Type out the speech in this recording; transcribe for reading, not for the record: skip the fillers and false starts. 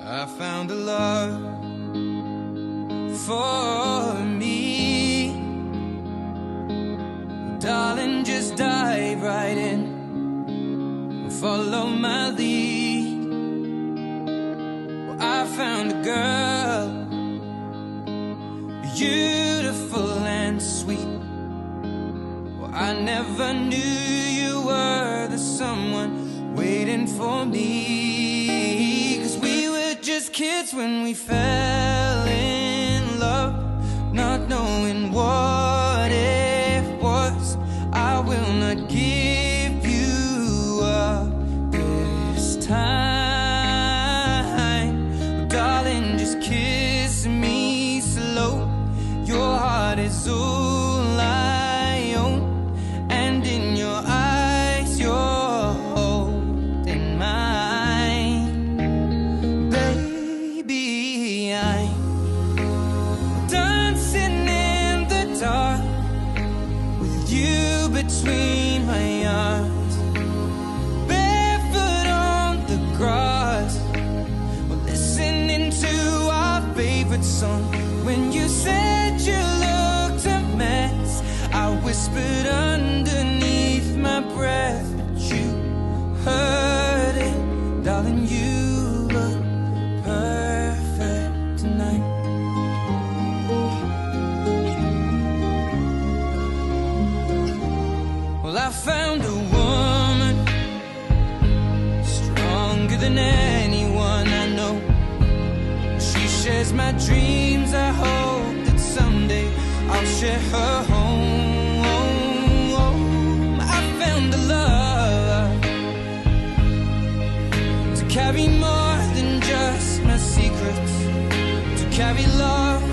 I found a love for me. Darling, just dive right in, follow my lead. Well, I found a girl, beautiful and sweet. Well, I never knew you were the someone waiting for me. 'Cause we were just kids when we fell in love, not knowing what it was. I will not give you up this time. Oh, darling, just kiss me slow. Your heart is all I own, and in your eyes you're holding mine. Baby, I'm dancing in the dark with you between my arms, barefoot on the grass, we're listening to our favorite song. When you said you looked a mess, I whispered underneath my breath, but you heard it, darling, you look perfect tonight. Well, I found a woman stronger than anyone I know. She shares my dreams. I hope that someday I'll share her home. I found a love to carry more than just my secrets, to carry love